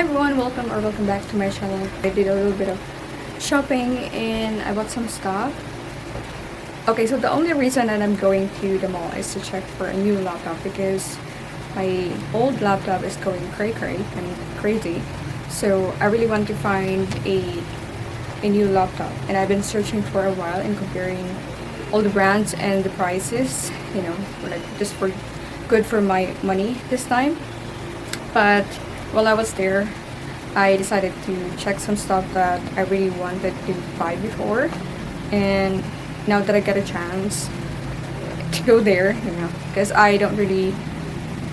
Hi everyone, welcome back to my channel. I did a little bit of shopping and I bought some stuff. Okay, so the only reason that I'm going to the mall is to check for a new laptop because my old laptop is going crazy. So I really want to find a new laptop, and I've been searching for a while and comparing all the brands and the prices, you know, just for good for my money this time. But while I was there, I decided to check some stuff that I really wanted to buy before, and now that I get a chance to go there, you know, because I don't really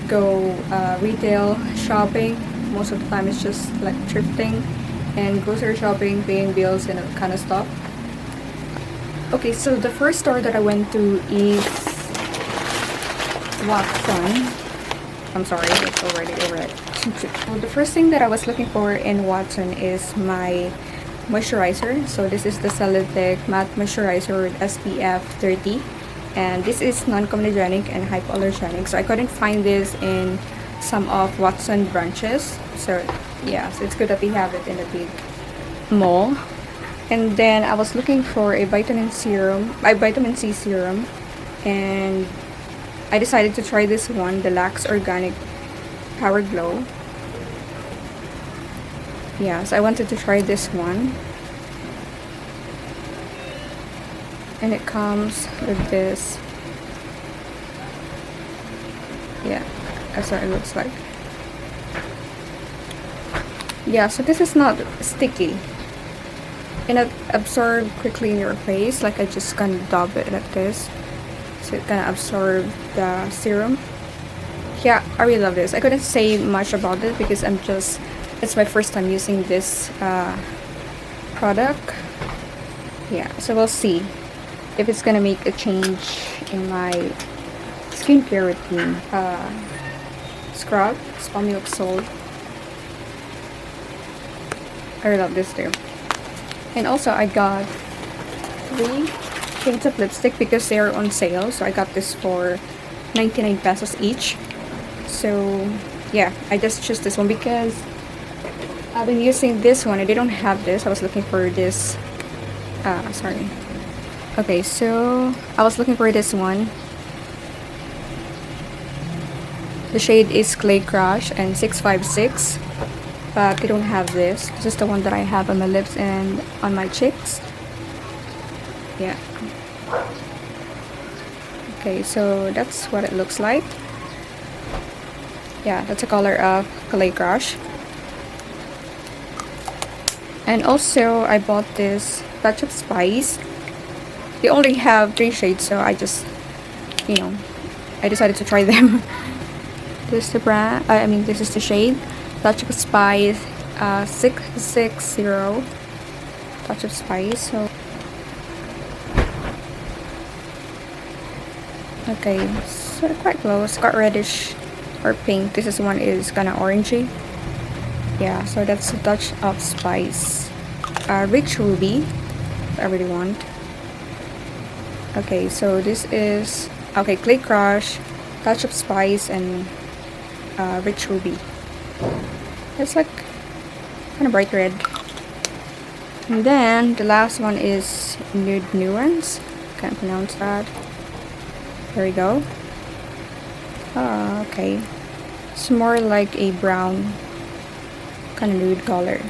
go retail shopping. Most of the time it's just like thrifting and grocery shopping, paying bills and that kind of stuff. Okay, so the first store that I went to is Watson. I'm sorry, it's already overhead. So the first thing that I was looking for in Watson is my moisturizer. So this is the Celitec Matte Moisturizer with SPF 30. And this is non-comedogenic and hypoallergenic. So I couldn't find this in some of Watson branches. So yeah, so it's good that they have it in a big mall. And then I was looking for a vitamin C serum, and I decided to try this one, the Lax Organic Power Glow. Yeah, so I wanted to try this one. And it comes with this. Yeah, that's what it looks like. Yeah, so this is not sticky. And it absorbs quickly in your face. Like I just gonna dab it like this. So it gonna absorb the serum. Yeah, I really love this. I couldn't say much about it because it's my first time using this product. Yeah, so we'll see if it's gonna make a change in my skincare routine. Scrub, spa milk salt. I really love this too. And also I got 3 shades of lipstick because they are on sale. So I got this for 99 pesos each. So yeah, I just chose this one because I've been using this one. They don't have this. I was looking for this. Sorry. Okay, so I was looking for this one. The shade is Clay Crush and 656. But they don't have this. This is the one that I have on my lips and on my cheeks. Yeah. Okay, so that's what it looks like. Yeah, that's the color of Clay Crush. And also I bought this Touch of Spice. They only have 3 shades, so I just, you know, I decided to try them. This is the brand, this is the shade Touch of Spice 660 Touch of Spice. So okay, so quite close. Got reddish or pink. This is one is kind of orangey. Yeah, so that's the Touch of Spice. Rich Ruby, I really want. Okay, so this is Clay Crush, Touch of Spice, and Rich Ruby. It's like kind of bright red. And then the last one is Nude Nuance. Can't pronounce that. There we go. Okay. It's more like a brown kind of nude color.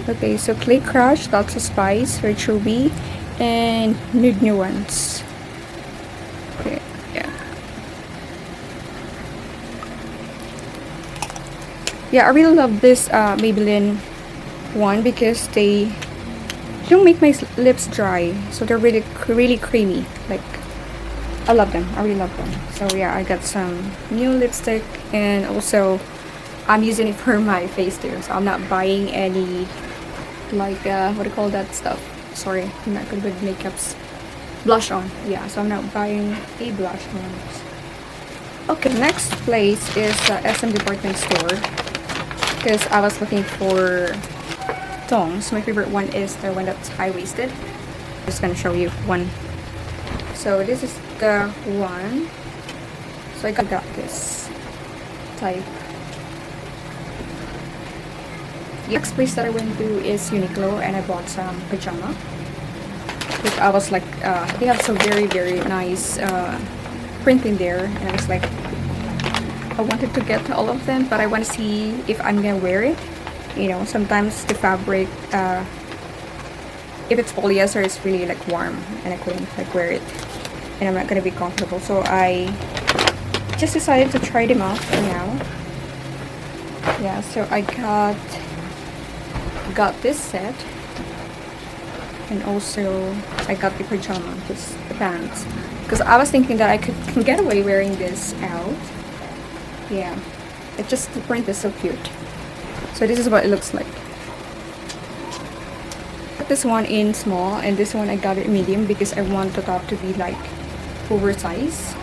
Okay, so Clay Crush, Touch of Spice, Rich Ruby, and Nude Nuance. Okay, yeah. Yeah, I really love this Maybelline one because they don't make my lips dry, so they're really creamy. Like, I love them. I really love them. So yeah, I got some new lipstick, and also I'm using it for my face too. So I'm not buying any like what do you call that stuff? Sorry, I'm not good with makeups. Blush on. Yeah, so I'm not buying a blush on. Okay, next place is SM department store because I was looking for thongs. My favorite one is the one that's high-waisted. I'm just gonna show you one. So this is the one. So I got this type. Next place that I went to is Uniqlo, and I bought some pajama. Which I was like, they have some very nice print in there, and I was like, I wanted to get all of them, but I want to see if I'm gonna wear it. You know, sometimes the fabric, if it's polyester, it's really like warm, and I couldn't like wear it, and I'm not gonna be comfortable. So I just decided to try them out for now. Yeah, so I got this set, and also I got the pajama, just the pants, because I was thinking that I can get away wearing this out. Yeah, it just, the print is so cute. So this is what it looks like. This one in small, and this one I got it medium because I want the top to be like oversized.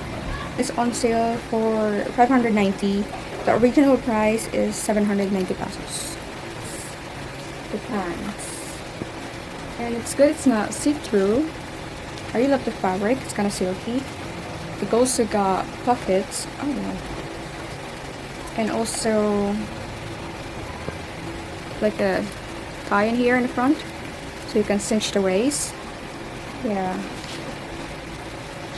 It's on sale for 590. The original price is 790 pesos. The pants, and it's good. It's not see-through. I really love the fabric. It's kind of silky. It also got pockets. Oh no. And also like a tie in here in the front, so you can cinch the waist. Yeah,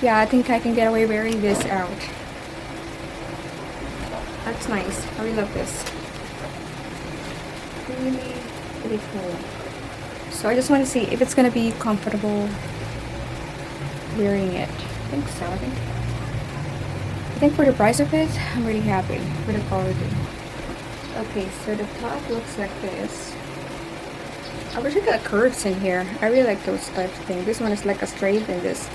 I think I can get away wearing this out. That's nice. I really love this. Really cool. So I just want to see if it's gonna be comfortable wearing it. I think so. I think for the price of it, I'm really happy with the quality. Okay, so the top looks like this. I wish I got curves in here. I really like those types of things. This one is like a straight, and this,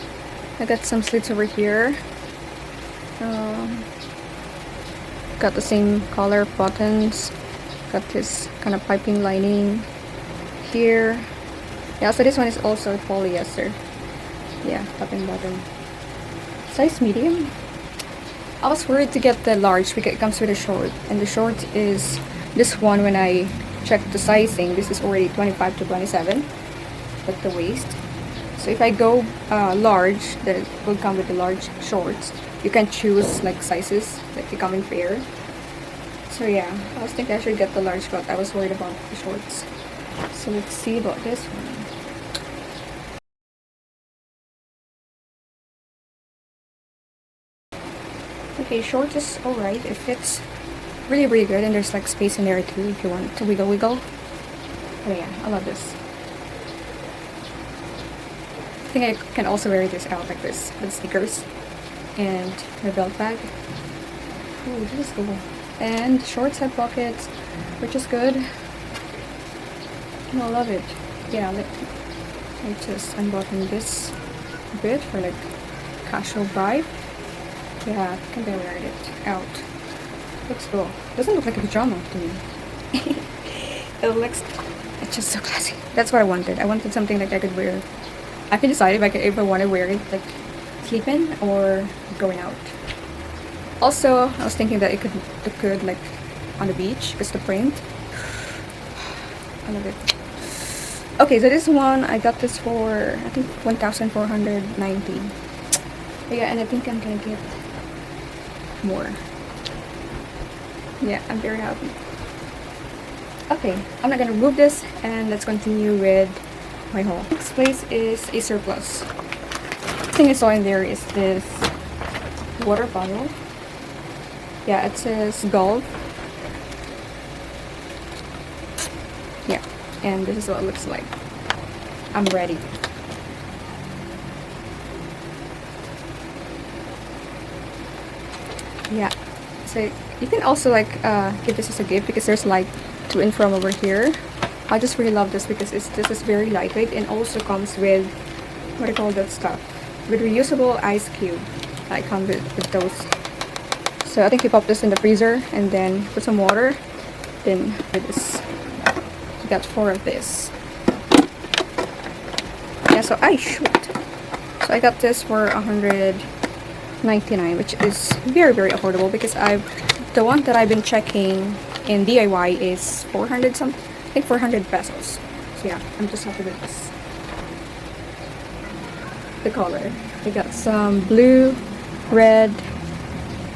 I got some slits over here. Got the same color buttons. Got this kind of piping lining here. Yeah, so this one is also polyester. Yeah, top and bottom. Size medium. I was worried to get the large because it comes with a short, and the short is this one. When I checked the sizing, this is already 25 to 27 at the waist. So if I go large, that will come with the large shorts. You can choose like sizes, like they come in pair. So yeah, I was thinking I should get the large, but I was worried about the shorts. So let's see about this one. Okay, shorts is alright. It fits really good, and there's like space in there too if you want to wiggle. But yeah, I love this. I think I can also wear this out like this with sneakers and my belt bag. Oh, this is cool. And shorts have pockets, which is good. I love it. Yeah, let me just unbutton this a bit for like casual vibe. Yeah, I can wear it out. Looks cool. Doesn't look like a pajama to me. It looks, it's just so classy. That's what I wanted. I wanted something like I could wear. I can decide if I want to wear it like sleeping or going out. Also, I was thinking that it could look good like on the beach because the print. I love it. Okay, so this one I got this for I think 1,490. Yeah, and I think I'm gonna get more. Yeah, I'm very happy. Okay, I'm not gonna remove this, and let's continue with my haul. Next place is Acer Plus. The thing I saw in there is this water bottle. Yeah, it says Golf. Yeah, and this is what it looks like. I'm ready. Yeah, so you can also like give this as a gift because there's like to and from over here. I just really love this because this is very lightweight, and also comes with what do you call that stuff, with reusable ice cube. I come with those. So I think you pop this in the freezer and then put some water, then with this. You got 4 of this. Yeah, so I got this for 199, which is very affordable because the one that I've been checking in DIY is 400 something. I think 400 pesos. So yeah, I'm just happy with this. The color. I got some blue, red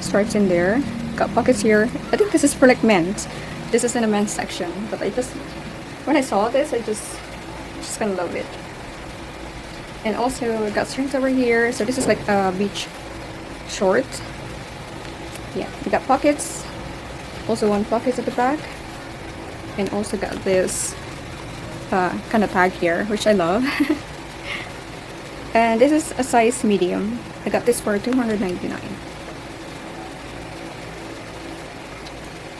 stripes in there. Got pockets here. I think this is for like men's. This is in the men's section, but I just when I saw this, I just gonna love it. And also I got strings over here, so this is like a beach short. Yeah, we got pockets, also one pocket at the back, and also got this kind of tag here, which I love. And this is a size medium. I got this for $299.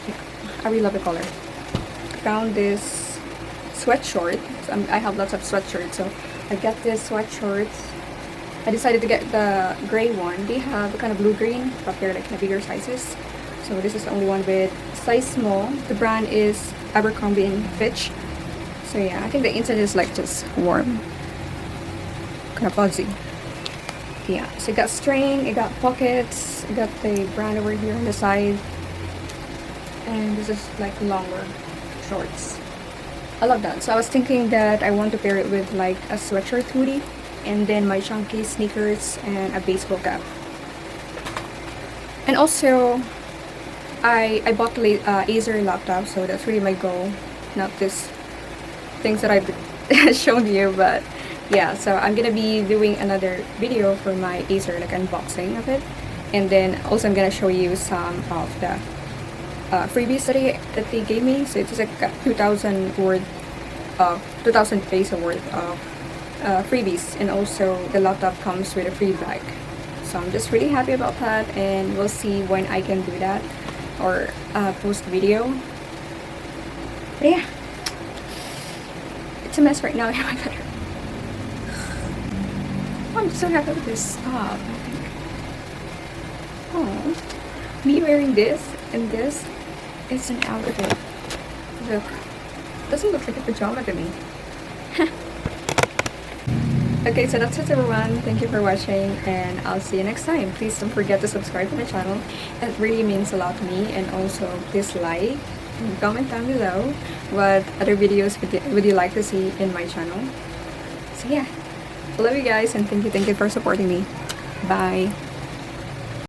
Yeah, I really love the color. Found this sweatshirt. I have lots of sweatshirts, so I got this sweatshirt. I decided to get the gray one. They have a kind of blue-green, but they're like the bigger sizes. So this is the only one with size small. The brand is Abercrombie and Fitch. So yeah, I think the inside is like just warm, kind of fuzzy. Yeah, so it got string, it got pockets, it got the brand over here on the side, and this is like longer shorts. I love that. So I was thinking that I want to pair it with like a sweatshirt hoodie, and then my chunky sneakers and a baseball cap. And also, I bought the Acer laptop, so that's really my goal, not this things that I've shown you, but yeah, so I'm gonna be doing another video for my Acer, like unboxing of it, and then also I'm gonna show you some of the freebies that they gave me. So it's like 2,000 peso worth of freebies, and also the laptop comes with a free bag. So I'm just really happy about that, and we'll see when I can do that or post video. But yeah, it's a mess right now. I better. Oh, I'm so happy with this top. Oh, me wearing this and this is an outfit. Look, doesn't look like a pajama to me. Okay, so that's it everyone. Thank you for watching, and I'll see you next time. Please don't forget to subscribe to my channel. It really means a lot to me. And also please like and comment down below what other videos would you like to see in my channel. So yeah, I love you guys, and thank you for supporting me. Bye.